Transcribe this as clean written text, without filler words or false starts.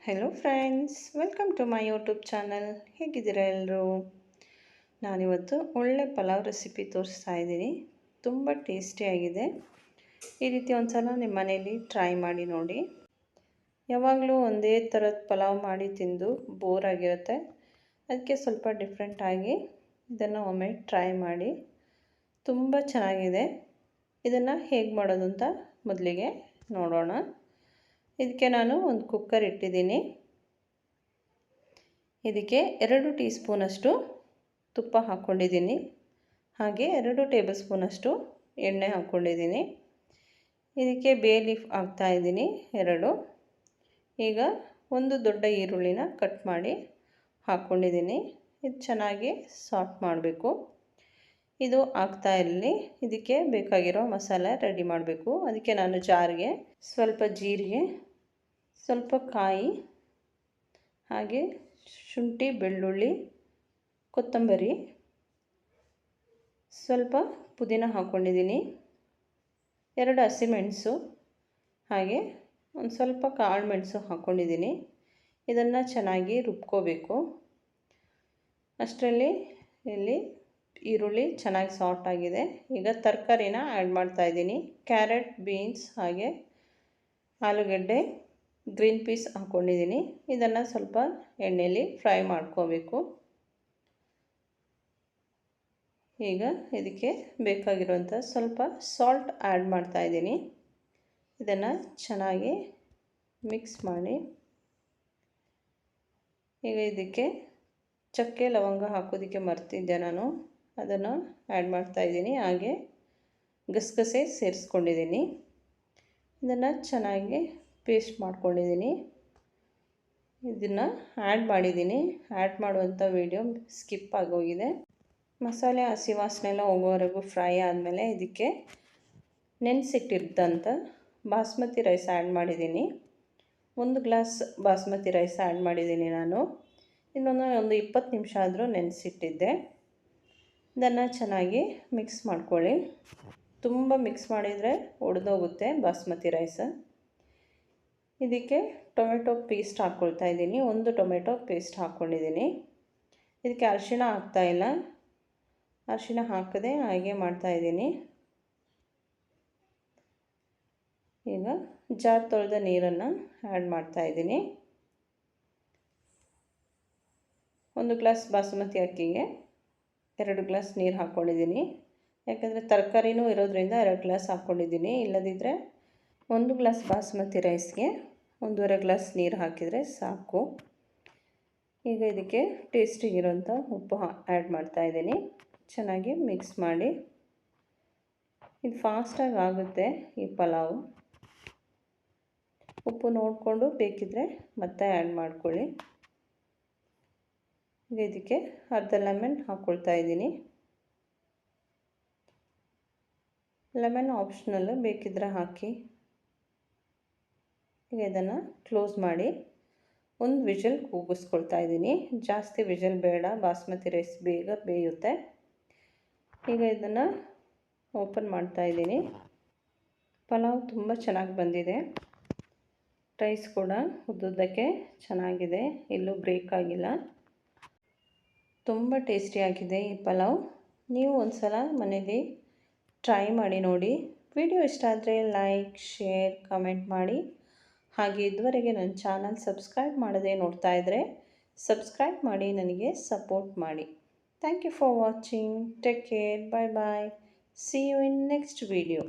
Hello friends, welcome to my YouTube channel. ಹೇಗಿದ್ದೀರಾ ಎಲ್ಲರೂ? ನಾನಿವತ್ತು ಒಳ್ಳೆ ಪಲಾವ್ ರೆಸಿಪಿ ತೋರಿಸ್ತಾ ಇದ್ದೀನಿ. ತುಂಬ ಟೇಸ್ಟಿಯಾಗಿದೆ. ಈ ರೀತಿ ಒಂದು ಸಲ ನಿಮ್ಮ ಮನೇಲಿ ಟ್ರೈ ಮಾಡಿ ನೋಡಿ. ಯಾವಾಗಲೂ ಒಂದೇ ಥರದ ಪಲಾವ್ ಮಾಡಿ ತಿಂದು ಬೋರ್ ಆಗಿರುತ್ತೆ. ಅದಕ್ಕೆ ಸ್ವಲ್ಪ ಡಿಫ್ರೆಂಟಾಗಿ ಇದನ್ನು ಒಮ್ಮೆ ಟ್ರೈ ಮಾಡಿ. ತುಂಬ ಚೆನ್ನಾಗಿದೆ. ಇದನ್ನು ಹೇಗೆ ಮಾಡೋದು ಅಂತ ಮೊದಲಿಗೆ ನೋಡೋಣ. ಇದಕ್ಕೆ ನಾನು ಒಂದು ಕುಕ್ಕರ್ ಇಟ್ಟಿದ್ದೀನಿ. ಇದಕ್ಕೆ 2 ಟೀ ಸ್ಪೂನಷ್ಟು ತುಪ್ಪ ಹಾಕ್ಕೊಂಡಿದ್ದೀನಿ. ಹಾಗೆ 2 ಟೇಬಲ್ ಸ್ಪೂನಷ್ಟು ಎಣ್ಣೆ ಹಾಕ್ಕೊಂಡಿದ್ದೀನಿ. ಇದಕ್ಕೆ ಬೇ ಲೀಫ್ ಹಾಕ್ತಾಯಿದ್ದೀನಿ 2. ಈಗ ಒಂದು ದೊಡ್ಡ ಈರುಳ್ಳಿನ ಕಟ್ ಮಾಡಿ ಹಾಕ್ಕೊಂಡಿದ್ದೀನಿ. ಇದು ಚೆನ್ನಾಗಿ ಸಾಟ್ ಮಾಡಬೇಕು. ಇದು ಆಗ್ತಾ ಇರಲಿ. ಇದಕ್ಕೆ ಬೇಕಾಗಿರೋ ಮಸಾಲೆ ರೆಡಿ ಮಾಡಬೇಕು. ಅದಕ್ಕೆ ನಾನು ಜಾರಿಗೆ ಸ್ವಲ್ಪ ಜೀರಿಗೆ, ಸ್ವಲ್ಪ ಕಾಯಿ, ಹಾಗೆ ಶುಂಠಿ, ಬೆಳ್ಳುಳ್ಳಿ, ಕೊತ್ತಂಬರಿ, ಸ್ವಲ್ಪ ಪುದೀನ ಹಾಕ್ಕೊಂಡಿದ್ದೀನಿ, 2 ಹಸಿಮೆಣಸು, ಹಾಗೆ ಒಂದು ಸ್ವಲ್ಪ ಕಾಳು ಮೆಣಸು ಹಾಕ್ಕೊಂಡಿದ್ದೀನಿ. ಇದನ್ನು ಚೆನ್ನಾಗಿ ರುಬ್ಕೋಬೇಕು. ಅಷ್ಟರಲ್ಲಿ ಇಲ್ಲಿ ಈರುಳ್ಳಿ ಚೆನ್ನಾಗಿ ಸಾಫ್ಟ್ ಆಗಿದೆ. ಈಗ ತರಕಾರಿನ ಆ್ಯಡ್ ಮಾಡ್ತಾಯಿದ್ದೀನಿ. ಕ್ಯಾರೆಟ್, ಬೀನ್ಸ್, ಹಾಗೆ ಆಲೂಗಡ್ಡೆ, ಗ್ರೀನ್ ಪೀಸ್ ಹಾಕ್ಕೊಂಡಿದ್ದೀನಿ. ಇದನ್ನು ಸ್ವಲ್ಪ ಎಣ್ಣೆಯಲ್ಲಿ ಫ್ರೈ ಮಾಡ್ಕೋಬೇಕು. ಈಗ ಇದಕ್ಕೆ ಬೇಕಾಗಿರುವಂಥ ಸ್ವಲ್ಪ ಸಾಲ್ಟ್ ಆ್ಯಡ್ ಮಾಡ್ತಾಯಿದ್ದೀನಿ. ಇದನ್ನು ಚೆನ್ನಾಗಿ ಮಿಕ್ಸ್ ಮಾಡಿ. ಈಗ ಇದಕ್ಕೆ ಚಕ್ಕೆ ಲವಂಗ ಹಾಕೋದಕ್ಕೆ ಮರ್ತಿದ್ದೆ ನಾನು, ಅದನ್ನು ಆ್ಯಡ್ ಮಾಡ್ತಾಯಿದ್ದೀನಿ. ಹಾಗೆ ಗಸಗಸೆ ಸೇರಿಸ್ಕೊಂಡಿದ್ದೀನಿ. ಇದನ್ನು ಚೆನ್ನಾಗಿ ಪೇಸ್ಟ್ ಮಾಡ್ಕೊಂಡಿದ್ದೀನಿ. ಇದನ್ನು ಆ್ಯಡ್ ಮಾಡಿದ್ದೀನಿ. ಆ್ಯಡ್ ಮಾಡುವಂಥ ವಿಡಿಯೋ ಸ್ಕಿಪ್ ಆಗೋಗಿದೆ. ಮಸಾಲೆ ಹಸಿ ವಾಸನೆ ಎಲ್ಲ ಹೋಗೋವರೆಗೂ ಫ್ರೈ ಆದಮೇಲೆ ಇದಕ್ಕೆ ನೆನೆಸಿಟ್ಟಿದ್ದಂಥ ಬಾಸ್ಮತಿ ರೈಸ್ ಆ್ಯಡ್ ಮಾಡಿದ್ದೀನಿ. 1 ಗ್ಲಾಸ್ ಬಾಸ್ಮತಿ ರೈಸ್ ಆ್ಯಡ್ ಮಾಡಿದ್ದೀನಿ ನಾನು. ಇನ್ನೊಂದು 20 ನಿಮಿಷ ಆದರೂ ನೆನೆಸಿಟ್ಟಿದ್ದೆ. ಇದನ್ನು ಚೆನ್ನಾಗಿ ಮಿಕ್ಸ್ ಮಾಡ್ಕೊಳ್ಳಿ. ತುಂಬ ಮಿಕ್ಸ್ ಮಾಡಿದರೆ ಒಡೆದೋಗುತ್ತೆ ಬಾಸ್ಮತಿ ರೈಸ್. ಇದಕ್ಕೆ ಟೊಮೆಟೊ ಪೇಸ್ಟ್ ಹಾಕ್ಕೊಳ್ತಾ ಇದ್ದೀನಿ. 1 ಟೊಮೆಟೊ ಪೇಸ್ಟ್ ಹಾಕ್ಕೊಂಡಿದ್ದೀನಿ. ಇದಕ್ಕೆ ಅರಿಶಿಣ ಹಾಕ್ತಾಯಿಲ್ಲ. ಅರಿಶಿಣ ಹಾಕದೆ ಹಾಗೆ ಮಾಡ್ತಾಯಿದ್ದೀನಿ. ಈಗ ಜಾರ್ ತೊಳೆದ ನೀರನ್ನು ಆ್ಯಡ್ ಮಾಡ್ತಾಯಿದ್ದೀನಿ. 1 ಗ್ಲಾಸ್ ಬಾಸುಮತಿ ಅಕ್ಕಿಗೆ 2 ಗ್ಲಾಸ್ ನೀರು ಹಾಕ್ಕೊಂಡಿದ್ದೀನಿ. ಯಾಕಂದರೆ ತರಕಾರಿನೂ ಇರೋದ್ರಿಂದ 2 ಗ್ಲಾಸ್ ಹಾಕ್ಕೊಂಡಿದ್ದೀನಿ. ಇಲ್ಲದಿದ್ದರೆ 1 ಗ್ಲಾಸ್ ಬಾಸುಮತಿ ರೈಸ್ಗೆ 1.5 ಗ್ಲಾಸ್ ನೀರು ಹಾಕಿದರೆ ಸಾಕು. ಈಗ ಇದಕ್ಕೆ ಟೇಸ್ಟಿಗಿರೋಂಥ ಉಪ್ಪು ಆ್ಯಡ್ ಮಾಡ್ತಾಯಿದ್ದೀನಿ. ಚೆನ್ನಾಗಿ ಮಿಕ್ಸ್ ಮಾಡಿ. ಇದು ಫಾಸ್ಟಾಗಿ ಆಗುತ್ತೆ ಈ ಪಲಾವು. ಉಪ್ಪು ನೋಡಿಕೊಂಡು ಬೇಕಿದ್ದರೆ ಮತ್ತೆ ಆ್ಯಡ್ ಮಾಡ್ಕೊಳ್ಳಿ. ಈಗ ಇದಕ್ಕೆ ಅರ್ಧ ಲೆಮನ್ ಹಾಕ್ಕೊಳ್ತಾ ಇದ್ದೀನಿ. ಲೆಮನ್ ಆಪ್ಷನಲ್ಲು, ಬೇಕಿದ್ದರೆ ಹಾಕಿ. ಈಗ ಇದನ್ನು ಕ್ಲೋಸ್ ಮಾಡಿ 1 ವಿಷಲ್ ಕೂಗಿಸ್ಕೊಳ್ತಾ ಇದ್ದೀನಿ. ಜಾಸ್ತಿ ವಿಷಲ್ ಬೇಡ, ಬಾಸ್ಮತಿ ರೈಸ್ ಬೇಗ ಬೇಯುತ್ತೆ. ಈಗ ಇದನ್ನು ಓಪನ್ ಮಾಡ್ತಾ ಇದ್ದೀನಿ. ಪಲಾವ್ ತುಂಬ ಚೆನ್ನಾಗಿ ಬಂದಿದೆ. ರೈಸ್ ಕೂಡ ಉದ್ದುದ್ದಕ್ಕೆ ಚೆನ್ನಾಗಿದೆ, ಎಲ್ಲೂ ಬ್ರೇಕ್ ಆಗಿಲ್ಲ. ತುಂಬ ಟೇಸ್ಟಿಯಾಗಿದೆ ಈ ಪಲಾವ್. ನೀವು ಒಂದು ಸಲ ಮನೇಲಿ ಟ್ರೈ ಮಾಡಿ ನೋಡಿ. ವಿಡಿಯೋ ಇಷ್ಟ ಆದರೆ ಲೈಕ್, ಶೇರ್, ಕಮೆಂಟ್ ಮಾಡಿ. ಹಾಗೆ ಇದುವರೆಗೆ ನನ್ನ ಚಾನಲ್ ಸಬ್ಸ್ಕ್ರೈಬ್ ಮಾಡದೆ ನೋಡ್ತಾ ಇದ್ದರೆ ಸಬ್ಸ್ಕ್ರೈಬ್ ಮಾಡಿ, ನನಗೆ ಸಪೋರ್ಟ್ ಮಾಡಿ. Thank you for watching. Take care. Bye bye. See you in next video.